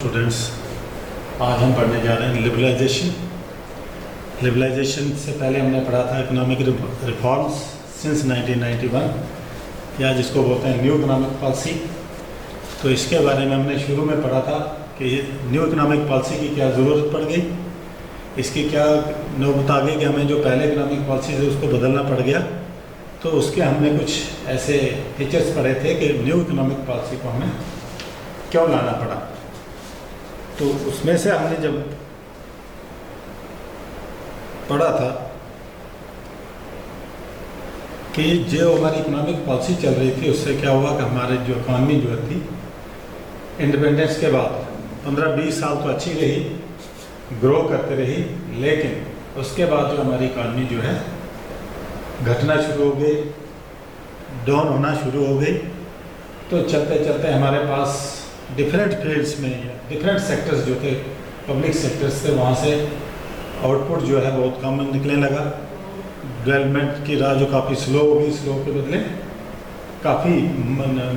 Students, आज हम पढ़ने जा रहे हैं लिबरलाइजेशन। लिबरलाइजेशन से पहले हमने पढ़ा था इकोनॉमिक रिफॉर्म्स सिंस 1991 या जिसको बोलते हैं न्यू इकोनॉमिक पॉलिसी। तो इसके बारे में हमने शुरू में पढ़ा था कि न्यू इकोनॉमिक पॉलिसी की क्या ज़रूरत पड़ गई, इसकी क्या नौबत आ गई कि हमें जो पहले इकोनॉमिक पॉलिसी है उसको बदलना पड़ गया। तो उसके हमने कुछ ऐसे फीचर्स पढ़े थे कि न्यू इकोनॉमिक पॉलिसी को हमें क्यों लाना पड़ा। तो उसमें से हमने जब पढ़ा था कि जो हमारी इकोनॉमिक पॉलिसी चल रही थी उससे क्या हुआ कि हमारे जो इकॉनमी जो थी इंडिपेंडेंस के बाद 15-20 साल तो अच्छी रही, ग्रो करते रही, लेकिन उसके बाद जो हमारी इकॉनमी जो है घटना शुरू हो गई, डाउन होना शुरू हो गई। तो चलते चलते हमारे पास डिफरेंट फील्ड्स में या डिफरेंट सेक्टर्स जो थे, पब्लिक सेक्टर्स थे, वहाँ से आउटपुट जो है बहुत कम निकलने लगा। डेवलपमेंट की राह जो काफ़ी स्लो हो गई, स्लो के बदले काफ़ी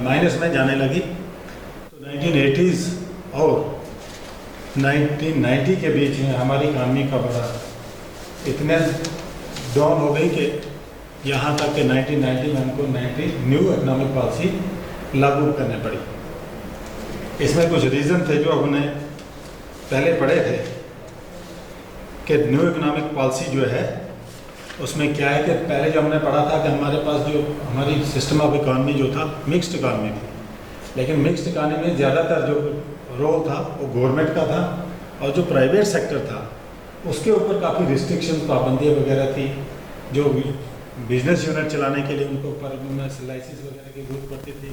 माइनस में जाने लगी। तो 1980s और 1990 के बीच में हमारी इकॉनमी का बड़ा इतने डाउन हो गई कि यहाँ तक कि 1990 में हमको न्यू इकोनॉमिक पॉलिसी लागू करने पड़ी। इसमें कुछ रीज़न थे जो हमने पहले पढ़े थे कि न्यू इकोनॉमिक पॉलिसी जो है उसमें क्या है कि पहले जो हमने पढ़ा था कि हमारे पास जो हमारी सिस्टम ऑफ इकॉनमी जो था मिक्स्ड इकॉनमी थी, लेकिन मिक्स्ड इकॉनमी में ज़्यादातर जो रोल था वो गवर्नमेंट का था और जो प्राइवेट सेक्टर था उसके ऊपर काफ़ी रिस्ट्रिक्शन, पाबंदियाँ वगैरह थी। जो बिजनेस यूनिट चलाने के लिए उनको लाइसेंस वगैरह की ज़रूरत पड़ती थी,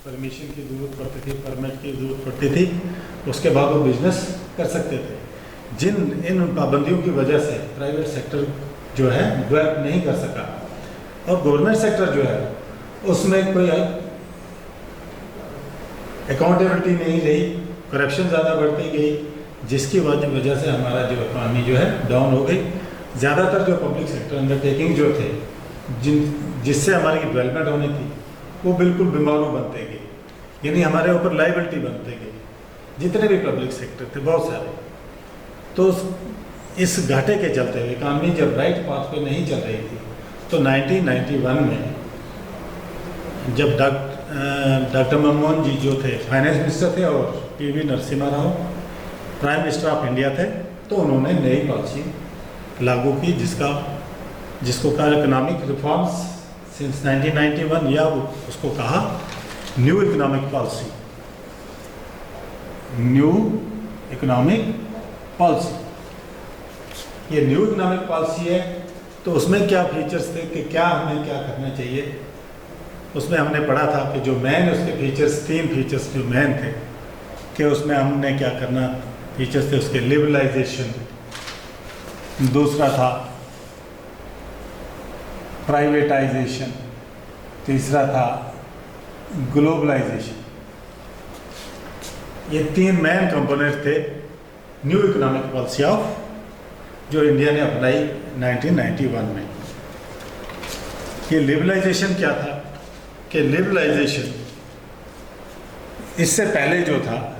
परमिशन की ज़रूरत पड़ती थी, परमिट की ज़रूरत पड़ती थी, उसके बाद वो बिजनेस कर सकते थे। इन पाबंदियों की वजह से प्राइवेट सेक्टर जो है डेवलप नहीं कर सका और गवर्नमेंट सेक्टर जो है उसमें कोई अकाउंटेबिलिटी नहीं रही, करप्शन ज़्यादा बढ़ती गई, जिसकी वजह से हमारा जो इकॉनमी जो है डाउन हो गई। ज़्यादातर जो पब्लिक सेक्टर अंडरटेकिंग जो थे जिससे हमारी डेवलपमेंट होनी थी वो बिल्कुल बीमारू बनते गए, यानी हमारे ऊपर लाइबिलिटी बनते गए। जितने भी पब्लिक सेक्टर थे बहुत सारे, तो इस घाटे के चलते हुए इकॉनमी जब राइट पाथ पे नहीं चल रही थी तो 1991 में जब डॉक्टर मनमोहन जी जो थे फाइनेंस मिनिस्टर थे और PV Narasimha Rao prime minister of India थे, तो उन्होंने नई पॉलिसी लागू की जिसको कहा इकोनॉमिक रिफॉर्म्स सिंस 1991 या उसको कहा new economic policy. New economic policy, ये न्यू इकोनॉमिक पॉलिसी है। तो उसमें क्या फीचर्स थे कि क्या हमें क्या करना चाहिए, उसमें हमने पढ़ा था कि जो मेन उसके फीचर्स, 3 फीचर्स जो मेन थे कि उसमें हमने क्या करना, फीचर्स थे उसके लिबरलाइजेशन, दूसरा था प्राइवेटाइजेशन, तीसरा था ग्लोबलाइजेशन। ये 3 मेन कंपोनेंट थे न्यू इकोनॉमिक पॉलिसी ऑफ जो इंडिया ने अपनाई 1991 में। ये लिबरलाइजेशन क्या था कि लिबरलाइजेशन इससे पहले जो था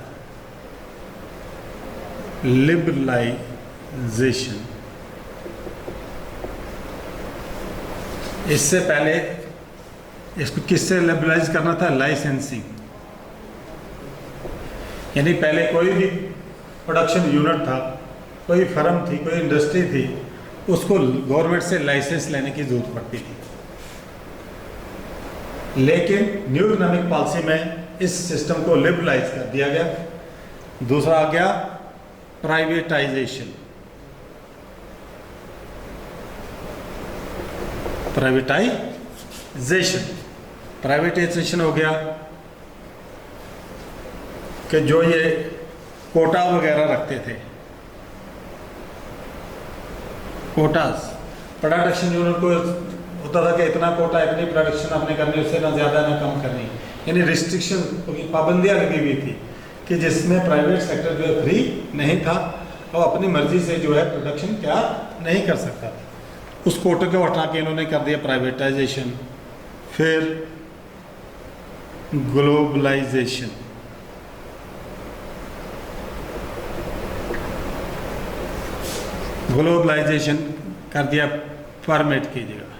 लिबरलाइजेशन, इससे पहले इसको किससे लिबरलाइज करना था, लाइसेंसिंग। यानी पहले कोई भी प्रोडक्शन यूनिट था, कोई फर्म थी, कोई इंडस्ट्री थी, उसको गवर्नमेंट से लाइसेंस लेने की जरूरत पड़ती थी। लेकिन न्यू इकोनॉमिक पॉलिसी में इस सिस्टम को लिबरलाइज कर दिया गया। दूसरा आ गया प्राइवेटाइजेशन। प्राइवेटाइजेशन हो गया कि जो ये कोटा वगैरह रखते थे, कोटास, प्रोडक्शन यूनिट को होता था कि इतना कोटा, इतनी प्रोडक्शन आपने करनी, उससे ना ज़्यादा ना कम करनी, यानी रिस्ट्रिक्शन, पाबंदियाँ लगी हुई थी कि जिसमें प्राइवेट सेक्टर जो है फ्री नहीं था और अपनी मर्जी से जो है प्रोडक्शन क्या नहीं कर सकता था। उस कोटे को हटा के इन्होंने कर दिया प्राइवेटाइजेशन। फिर ग्लोबलाइजेशन, ग्लोबलाइजेशन कर दिया परमिट की जगह।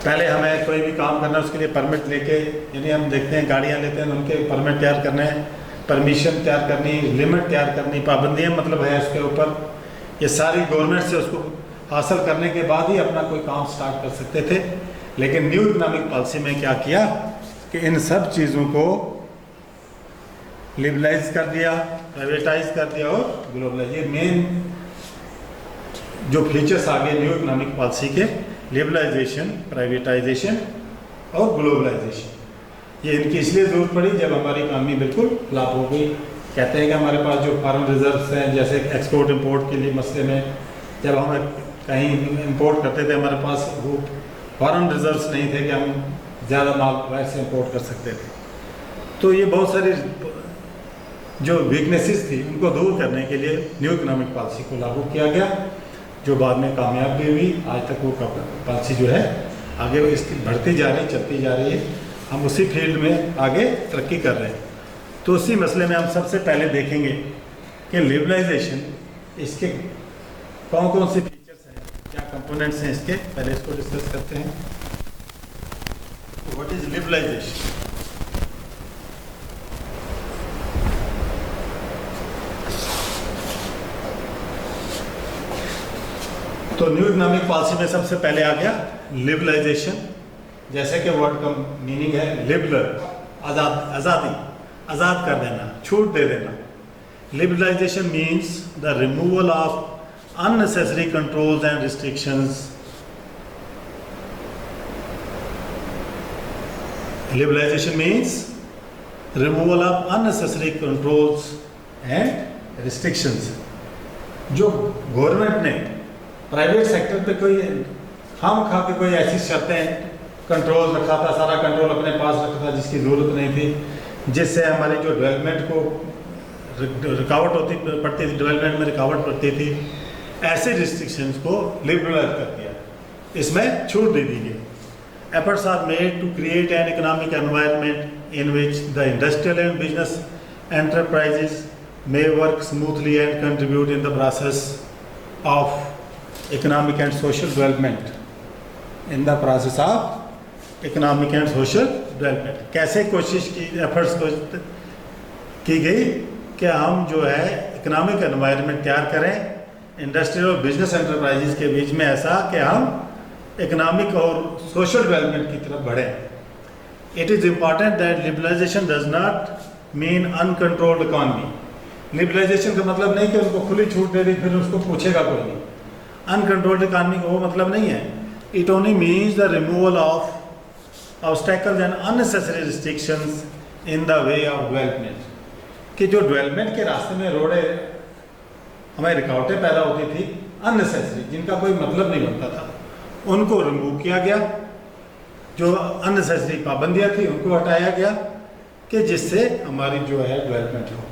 पहले हमें कोई भी काम करना है उसके लिए परमिट लेके, यानी हम देखते हैं गाड़ियाँ लेते हैं उनके परमिट तैयार करने हैं, परमिशन तैयार करनी, लिमिट तैयार करनी, पाबंदियाँ मतलब है उसके ऊपर, ये सारी गवर्नमेंट से उसको हासिल करने के बाद ही अपना कोई काम स्टार्ट कर सकते थे। लेकिन न्यू इकोनॉमिक पॉलिसी में क्या किया कि इन सब चीज़ों को लिबरलाइज कर दिया, प्राइवेटाइज कर दिया और ग्लोबलाइज। ये मेन जो फीचर्स आ गए न्यू इकोनॉमिक पॉलिसी के, लिबरलाइजेशन, प्राइवेटाइजेशन और ग्लोबलाइजेशन। ये इनकी इसलिए ज़रूरत पड़ी जब हमारी इकॉनमी बिल्कुल फ्लॉप हो गई। कहते हैं कि हमारे पास जो फॉरेन रिजर्व्स हैं, जैसे एक्सपोर्ट इंपोर्ट के लिए मसले में जब हम कहीं इंपोर्ट करते थे हमारे पास वो फॉरेन रिजर्व्स नहीं थे कि हम ज़्यादा माल बाहर से इंपोर्ट कर सकते थे। तो ये बहुत सारी जो वीकनेसेस थी उनको दूर करने के लिए न्यू इकोनॉमिक पॉलिसी को लागू किया गया, जो बाद में कामयाब भी हुई। आज तक वो पॉलिसी जो है आगे इसकी बढ़ती जा रही, चलती जा रही है, हम उसी फील्ड में आगे तरक्की कर रहे हैं। तो उसी मसले में हम सबसे पहले देखेंगे कि लिबरलाइजेशन, इसके कौन कौन से फीचर्स हैं, क्या कंपोनेंट्स हैं इसके, पहले इसको डिस्कस करते हैं। What is liberalisation? तो न्यू इकोनॉमिक पॉलिसी में सबसे पहले आ गया लिबरलाइजेशन। जैसे कि वर्ड का मीनिंग है लिबरल, आज़ादी, आज़ाद कर देना, छूट दे देना। Liberalisation means the removal of unnecessary controls and restrictions. Liberalisation means removal of unnecessary controls and restrictions. जो गवर्नमेंट ने प्राइवेट सेक्टर पे कोई हम खा के कोई ऐसी शर्तें कंट्रोल रखा था, सारा कंट्रोल अपने पास रखा था जिसकी ज़रूरत नहीं थी, जिससे हमारी जो डेवलपमेंट को रुकावट पड़ती थी, डेवलपमेंट में रुकावट पड़ती थी, ऐसे रिस्ट्रिक्शंस को लिबरलाइज कर दिया, इसमें छूट दे दी गई। Efforts are made to create an economic environment in which the industrial and business enterprises may work smoothly and contribute in the process of economic and social development. In the process of economic and social development. कैसे कोशिश की, efforts की गई कि हम जो है economic environment तैयार करें इंडस्ट्रियल और बिजनेस एंटरप्राइजेस के बीच में, ऐसा कि हम इकोनॉमिक और सोशल डेवलपमेंट की तरफ बढ़ें। It is important that liberalisation does not mean uncontrolled economy. Liberalisation का मतलब नहीं कि उनको खुली छूट दे दी फिर उसको पूछेगा कोई नहीं। अनकंट्रोल्ड इकॉनमी का वो मतलब नहीं है। It only means the removal of obstacles and unnecessary restrictions in the way of development. कि जो डेवलपमेंट के रास्ते में रोड़े हमें रुकावटें पैदा होती थी अननेसेसरी, जिनका कोई मतलब नहीं बनता था, उनको रिमूव किया गया। जो अननेसेसरी पाबंदियाँ थी उनको हटाया गया कि जिससे हमारी जो है डेवलपमेंट हो।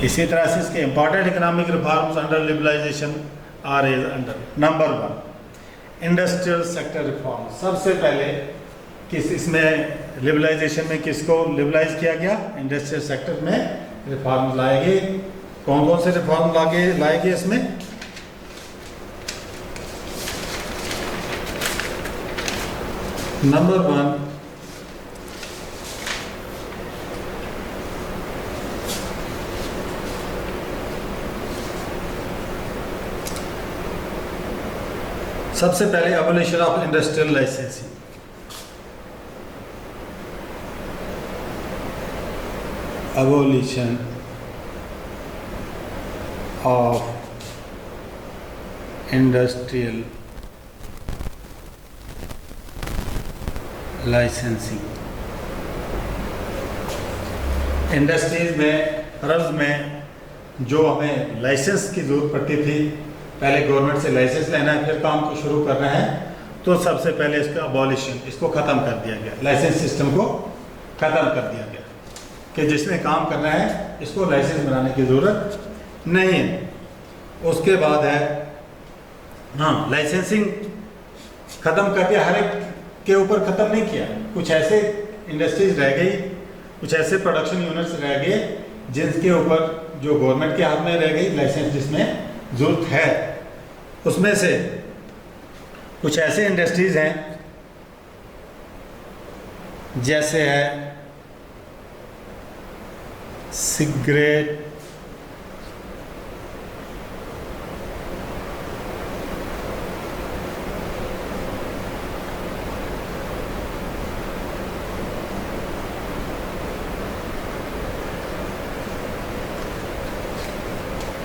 इसी तरह से इसके important economic reforms under liberalisation are is under number 1 industrial sector reform. सबसे पहले किस इसमें लिबरलाइजेशन में किसको लिबरलाइज किया गया? इंडस्ट्रियल सेक्टर में रिफॉर्म लाए गए। कौन कौन से रिफॉर्म लाए गए इसमें? नंबर 1, सबसे पहले abolition of industrial licensing. Abolition of industrial licensing. Industries में, फर्म्स में जो हमें लाइसेंस की जरूरत पड़ती थी, पहले गवर्नमेंट से लाइसेंस लेना है फिर काम को शुरू करना है, तो सबसे पहले इसका अबॉलिशन, इसको ख़त्म कर दिया गया। लाइसेंस सिस्टम को ख़त्म कर दिया गया कि जिसने काम करना है इसको लाइसेंस बनाने की ज़रूरत नहीं है। उसके बाद है लाइसेंसिंग ख़त्म कर दिया, हर एक के ऊपर ख़त्म नहीं किया। कुछ ऐसे इंडस्ट्रीज रह गई, कुछ ऐसे प्रोडक्शन यूनिट्स रह गए जिनके ऊपर जो गवर्नमेंट के हाथ में रह गई लाइसेंस जिसमें ज़रूरत है, उसमें से कुछ ऐसे इंडस्ट्रीज़ हैं जैसे है सिगरेट,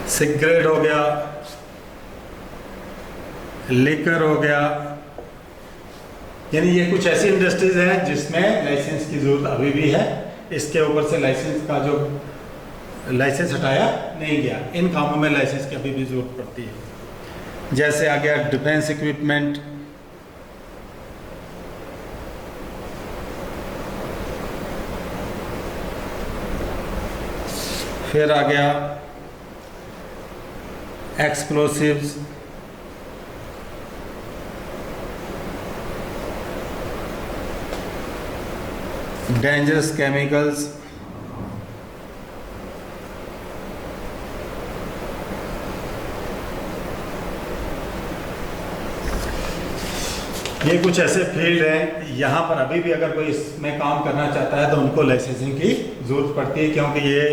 सिगरेट हो गया, लिकर हो गया, यानी ये कुछ ऐसी इंडस्ट्रीज हैं जिसमें लाइसेंस की ज़रूरत अभी भी है। इसके ऊपर से लाइसेंस का जो लाइसेंस हटाया नहीं गया, इन कामों में लाइसेंस की अभी भी ज़रूरत पड़ती है। जैसे आ गया डिफेंस इक्विपमेंट, फिर आ गया एक्सप्लोसिव्स, डेंजरस केमिकल्स, ये कुछ ऐसे फील्ड हैं यहाँ पर अभी भी अगर कोई इसमें काम करना चाहता है तो उनको लाइसेंसिंग की ज़रूरत पड़ती है, क्योंकि ये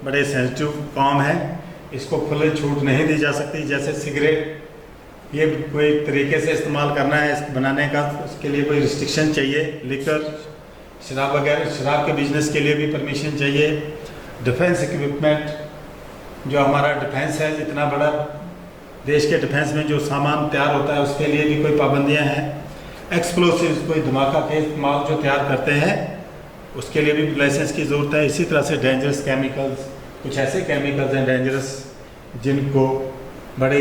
बड़े सेंसिटिव काम है, इसको खुले छूट नहीं दी जा सकती। जैसे सिगरेट, ये कोई तरीके से इस्तेमाल करना है इसको बनाने का, उसके लिए कोई रिस्ट्रिक्शन चाहिए। लिकर, शराब वगैरह, शराब के बिजनेस के लिए भी परमिशन चाहिए। डिफेंस इक्विपमेंट, जो हमारा डिफेंस है, इतना बड़ा देश के डिफेंस में जो सामान तैयार होता है उसके लिए भी कोई पाबंदियां हैं। एक्सप्लोसिव्स, कोई धमाका तेज माल जो तैयार करते हैं उसके लिए भी लाइसेंस की ज़रूरत है। इसी तरह से डेंजरस केमिकल्स, कुछ ऐसे केमिकल्स हैं डेंजरस जिनको बड़े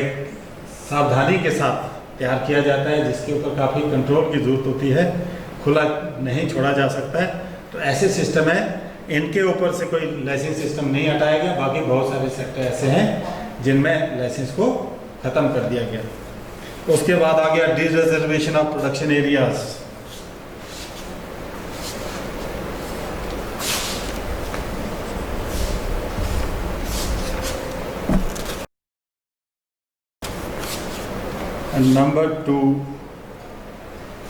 सावधानी के साथ तैयार किया जाता है, जिसके ऊपर काफ़ी कंट्रोल की ज़रूरत होती है, खुला नहीं छोड़ा जा सकता है। तो ऐसे सिस्टम है, इनके ऊपर से कोई लाइसेंस सिस्टम नहीं हटाया गया। बाकी बहुत सारे सेक्टर ऐसे हैं जिनमें लाइसेंस को ख़त्म कर दिया गया। उसके बाद आ गया dereservation of production areas. Number 2,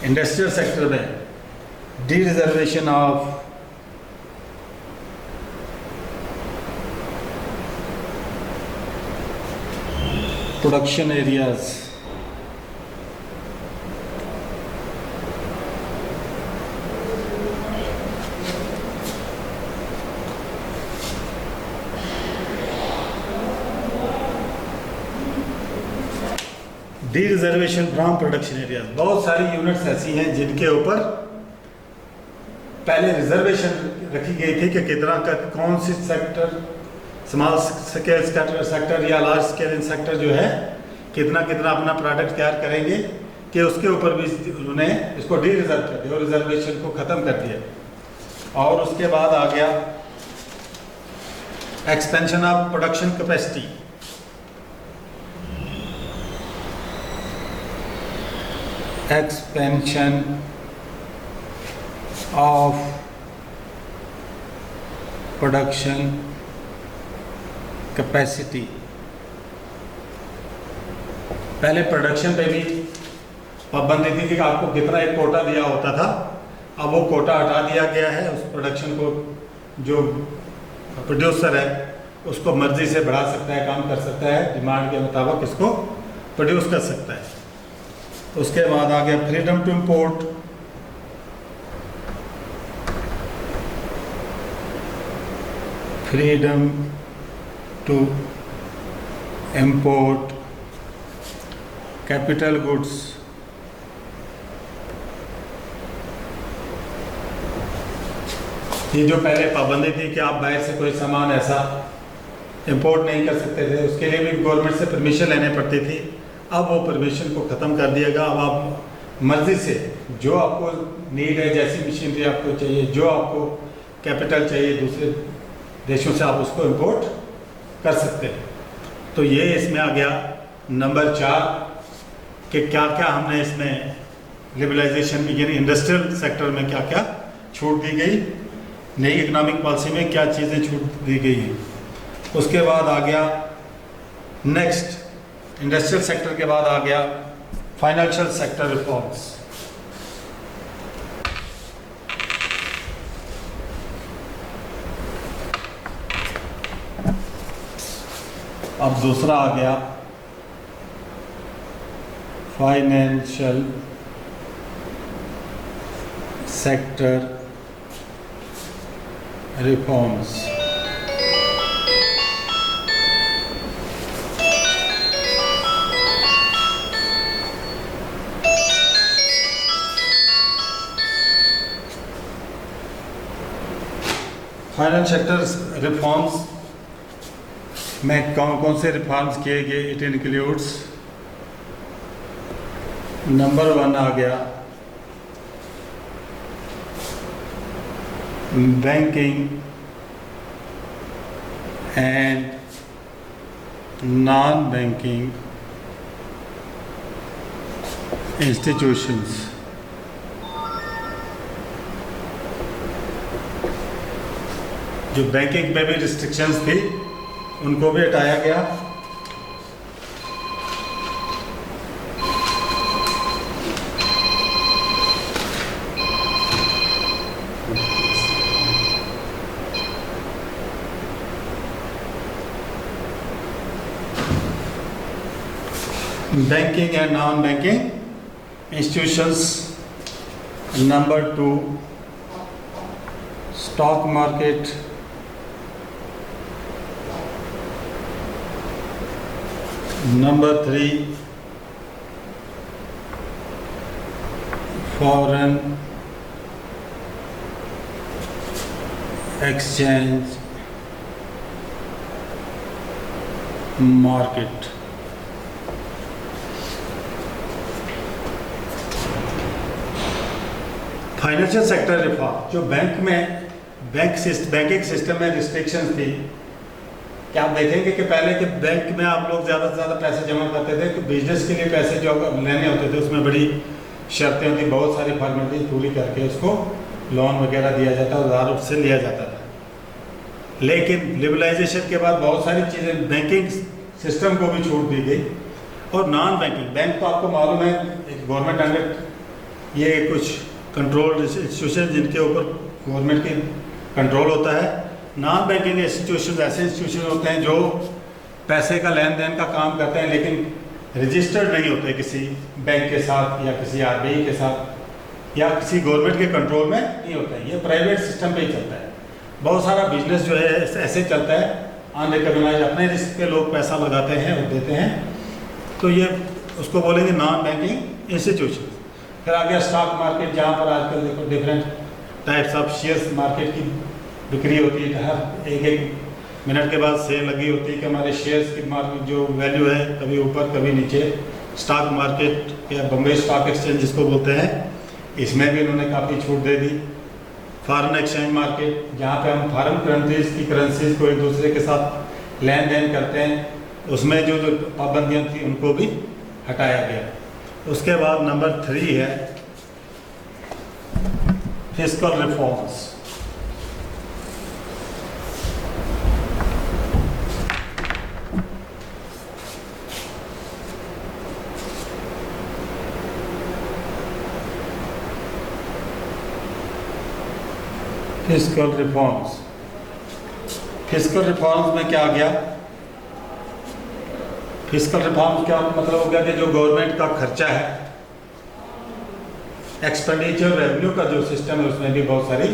industrial sector में dereservation of production areas. Dereservation from production areas, बहुत सारी यूनिट्स ऐसी हैं जिनके ऊपर पहले रिजर्वेशन रखी गई थी कि कितना का कौन सी सेक्टर, स्मॉल स्केल सेक्टर या लार्ज स्केल सेक्टर जो है कितना कितना अपना प्रोडक्ट तैयार करेंगे, कि उसके ऊपर भी उन्होंने इसको डी रिजर्व कर दिया और रिजर्वेशन को ख़त्म कर दिया। और उसके बाद आ गया expansion of production capacity. Expansion of production capacity. पहले प्रोडक्शन पे भी पाबंदी थी कि आपको कितना एक कोटा दिया होता था, अब वो कोटा हटा दिया गया है। उस प्रोडक्शन को जो प्रोड्यूसर है उसको मर्जी से बढ़ा सकता है, काम कर सकता है, डिमांड के मुताबिक इसको प्रोड्यूस कर सकता है। उसके बाद आ गया freedom to import. Freedom to import capital goods. ये जो पहले पाबंदी थी कि आप बाहर से कोई सामान ऐसा इंपोर्ट नहीं कर सकते थे, उसके लिए भी गवर्नमेंट से परमिशन लेने पड़ती थी। अब वो परमिशन को ख़त्म कर दिया गया। अब आप मर्ज़ी से जो आपको नीड है, जैसी मशीनरी आपको चाहिए, जो आपको कैपिटल चाहिए दूसरे देशों से, आप उसको इंपोर्ट कर सकते हैं। तो ये इसमें आ गया नंबर 4 कि क्या क्या हमने इसमें लिबरलाइजेशन में, यानी इंडस्ट्रियल सेक्टर में क्या क्या छूट दी गई, नई इकोनॉमिक पॉलिसी में क्या चीज़ें छूट दी गई हैं। उसके बाद आ गया नेक्स्ट इंडस्ट्रियल सेक्टर के बाद आ गया फाइनेंशियल सेक्टर रिफॉर्म्स। अब दूसरा आ गया financial sector reforms. Finance sector reforms में कौन कौन से रिफॉर्म्स किए गए? इट इंक्लूड्स, नंबर 1 आ गया banking and non banking institutions. जो बैंकिंग पे भी रिस्ट्रिक्शंस थी उनको भी हटाया गया। Banking and non banking institutions. Number 2 stock market, number 3 foreign exchange market. Financial sector reform, जो बैंक में बैंकिंग सिस्टम में रिस्ट्रिक्शंस थी। क्या आप देखेंगे कि पहले के बैंक में आप लोग ज़्यादा से ज़्यादा पैसे जमा करते थे, कि बिजनेस के लिए पैसे जो लेने होते थे उसमें बड़ी शर्तें होती, बहुत सारी फॉर्मेलिटी पूरी करके उसको लोन वगैरह दिया जाता और उधार उससे लिया जाता था। लेकिन लिबरलाइजेशन के बाद बहुत सारी चीज़ें बैंकिंग सिस्टम को भी छूट दी गई। और नॉन बैंकिंग बैंक तो आपको मालूम है एक गवर्नमेंट अंडर ये कुछ कंट्रोल इंस्टीट्यूशन जिनके ऊपर गवर्नमेंट की कंट्रोल होता है। नॉन बैंकिंग इंस्टीट्यूशन ऐसे इंस्टीट्यूशन होते हैं जो पैसे का लेन देन का काम करते हैं लेकिन रजिस्टर्ड नहीं होते किसी बैंक के साथ या किसी आरबीआई के साथ या किसी गवर्नमेंट के कंट्रोल में नहीं होता है। ये प्राइवेट सिस्टम पे ही चलता है। बहुत सारा बिजनेस जो है ऐसे चलता है अनरिकॉग्नाइज्ड, अपने रिस्क पे लोग पैसा लगाते हैं और देते हैं, तो ये उसको बोलेंगे नॉन बैंकिंग इंस्टीट्यूशन। फिर आ गया स्टॉक मार्केट, जहाँ पर आजकल देखो different types of shares market की बिक्री होती है। हर एक मिनट के बाद सेल लगी होती है कि हमारे शेयर्स की मार्केट जो वैल्यू है कभी ऊपर कभी नीचे। स्टॉक मार्केट या बम्बई स्टॉक एक्सचेंज जिसको बोलते हैं, इसमें भी उन्होंने काफ़ी छूट दे दी। फॉरेन एक्सचेंज मार्केट, जहाँ पे हम फॉरेन कंट्रीज़ की करेंसीज को एक दूसरे के साथ लेन देन करते हैं, उसमें जो जो पाबंदियाँ थी उनको भी हटाया गया। उसके बाद नंबर 3 है fiscal reforms. Fiscal reforms, fiscal reforms में क्या आ गया? फिस्कल रिफॉर्म्स क्या मतलब हो गया कि जो गवर्नमेंट का खर्चा है, एक्सपेंडिचर रेवेन्यू का जो सिस्टम है उसमें भी बहुत सारी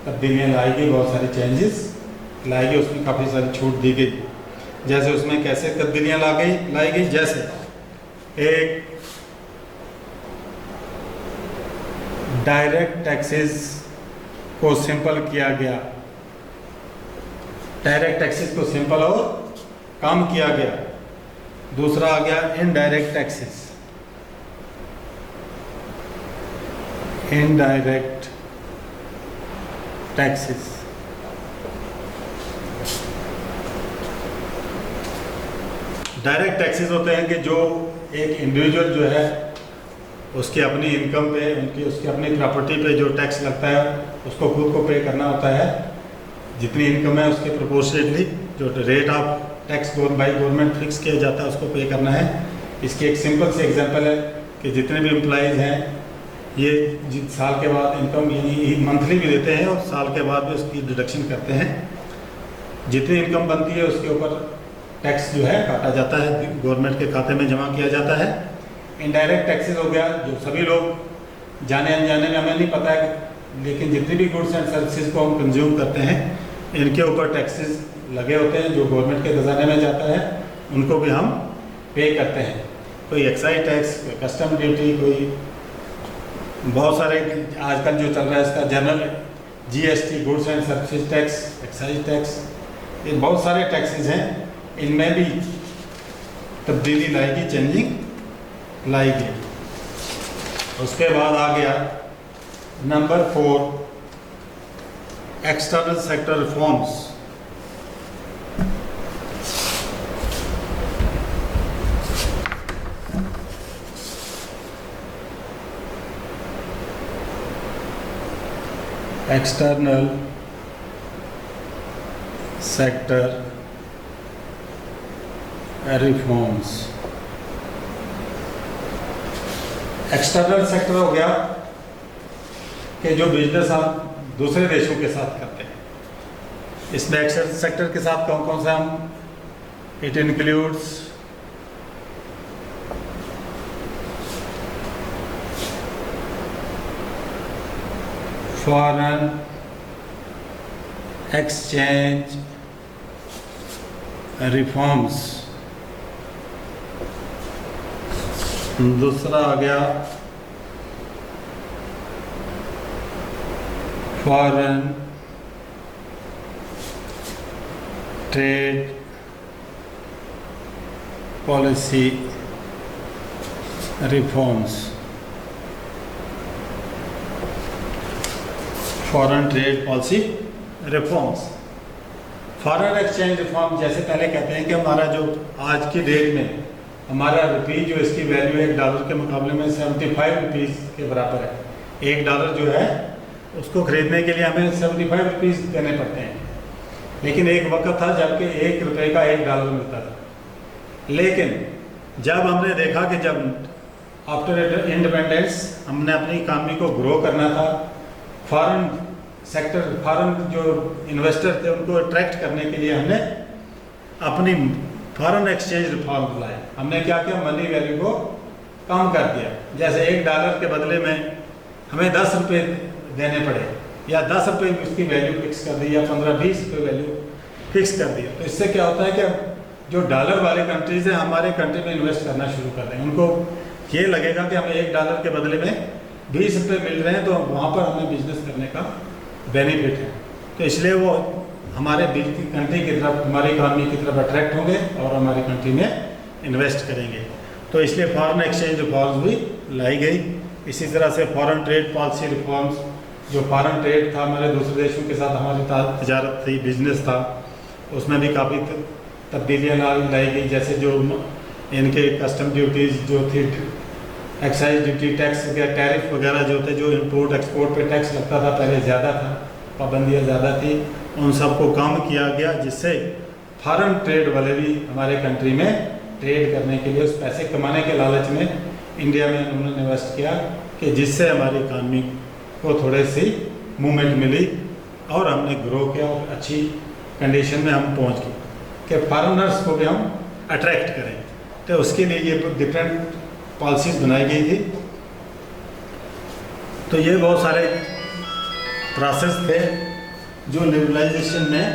तब्दीलियाँ लाएगी, बहुत सारी चेंजेस लाएगी, उसमें काफ़ी सारी छूट दी गई। जैसे उसमें कैसे तब्दीलियाँ लाई गई, जैसे एक डायरेक्ट टैक्सेस को सिंपल किया गया, डायरेक्ट टैक्सेस को सिंपल और कम किया गया। दूसरा आ गया indirect taxes, indirect taxes. Direct taxes होते हैं कि जो एक इंडिविजुअल जो है उसकी अपनी इनकम पे, उसकी अपनी प्रॉपर्टी पे जो टैक्स लगता है उसको खुद को पे करना होता है। जितनी इनकम है उसके प्रोपोर्शनेटली जो rate of tax by government fix किया जाता है उसको पे करना है। इसकी एक सिंपल सी एग्जांपल है कि जितने भी एम्प्लॉइज़ हैं ये साल के बाद इनकम यानी मंथली भी देते हैं और साल के बाद भी उसकी डिडक्शन करते हैं। जितनी इनकम बनती है उसके ऊपर टैक्स जो है काटा जाता है, गवर्नमेंट के खाते में जमा किया जाता है। इनडायरेक्ट टैक्सेस हो गया जो सभी लोग जाने अनजाने में हमें नहीं पता है, लेकिन जितनी भी गुड्स एंड सर्विसेज को हम कंज्यूम करते हैं इनके ऊपर टैक्सेस लगे होते हैं जो गवर्नमेंट के खजाने में जाता है, उनको भी हम पे करते हैं। कोई एक्साइज टैक्स, कोई कस्टम ड्यूटी, कोई बहुत सारे आजकल जो चल रहा है इसका general GST, goods and services tax, excise tax, ये बहुत सारे टैक्सेस हैं। इनमें भी तब्दीली लाएगी, चेंजिंग लाएगी। उसके बाद आ गया number 4 external sector reforms. External sector reforms. External sector हो गया कि जो बिजनेस आप दूसरे देशों के साथ करते हैं। इसमें एक्सटर्नल सेक्टर के साथ कौन कौन सा हम, it includes foreign exchange reforms. दूसरा आ गया foreign trade policy reforms. Foreign trade policy reforms. Foreign exchange reform जैसे पहले कहते हैं कि हमारा जो आज की डेट में हमारा रुपी जो इसकी वैल्यू $1 के मुकाबले में 75 रुपीज़ के बराबर है। $1 जो है उसको खरीदने के लिए हमें 75 रुपीज़ देने पड़ते हैं। लेकिन एक वक्त था जबकि ₹1 का $1 मिलता था। लेकिन जब हमने देखा कि जब आफ्टर इंडिपेंडेंस हमने अपनी इकानमी को ग्रो करना था, फॉरेन सेक्टर, फॉरेन जो इन्वेस्टर थे उनको अट्रैक्ट करने के लिए हमने अपनी फॉरेन एक्सचेंज रिफॉर्म लाए। हमने क्या किया, मनी वैल्यू को कम कर दिया। जैसे $1 के बदले में हमें ₹10 देने पड़े, या ₹10 उसकी वैल्यू फिक्स कर दी, या 15-20 रुपये वैल्यू फिक्स कर दी। तो इससे क्या होता है कि जो डॉलर वाले कंट्रीज़ हैं हमारे कंट्री में इन्वेस्ट करना शुरू कर देंगे। उनको ये लगेगा कि हमें $1 के बदले में 20 रुपये मिल रहे हैं, तो वहाँ पर हमें बिजनेस करने का बेनिफिट है। तो इसलिए वो हमारे कंट्री की तरफ, हमारी इकानमी की तरफ अट्रैक्ट होंगे और हमारी कंट्री में इन्वेस्ट करेंगे। तो इसलिए फॉरेन एक्सचेंज रिफॉर्म्स भी लाई गई। इसी तरह से फॉरेन ट्रेड पॉलिसी रिफॉर्म्स, जो फॉरेन ट्रेड था, हमारे दूसरे देशों के साथ हमारी तजारत थी, बिजनेस था, उसमें भी काफ़ी तब्दीलियाँ लाई गई। जैसे जो इनके कस्टम ड्यूटीज़ जो थी, एक्साइज ड्यूटी, टैक्स वगैरह, टैरिफ वगैरह जो थे, जो इंपोर्ट एक्सपोर्ट पे टैक्स लगता था पहले ज़्यादा था, पाबंदियाँ ज़्यादा थी, उन सबको कम किया गया, जिससे फॉरेन ट्रेड वाले भी हमारे कंट्री में ट्रेड करने के लिए, उस पैसे कमाने के लालच में इंडिया में उन्होंने इन्वेस्ट किया, कि जिससे हमारी इकानमी को थोड़ी सी मूवमेंट मिली और हमने ग्रो किया और अच्छी कंडीशन में हम पहुँच गए कि फॉरेनर्स को भी हम अट्रैक्ट करें। तो उसके लिए ये डिफरेंट पॉलिसीज़ बनाई गई थी। तो ये बहुत सारे प्रोसेस थे जो लिबरलाइजेशन में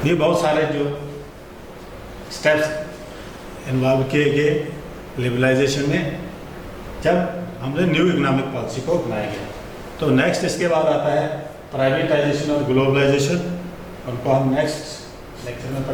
ये बहुत सारे जो स्टेप्स इन्वॉल्व किए गए लिबरलाइजेशन में, जब हमने न्यू इकोनॉमिक पॉलिसी को अपनाया गया। तो नेक्स्ट इसके बाद आता है प्राइवेटाइजेशन और ग्लोबलाइजेशन, उनको हम नेक्स्ट लेक्चर में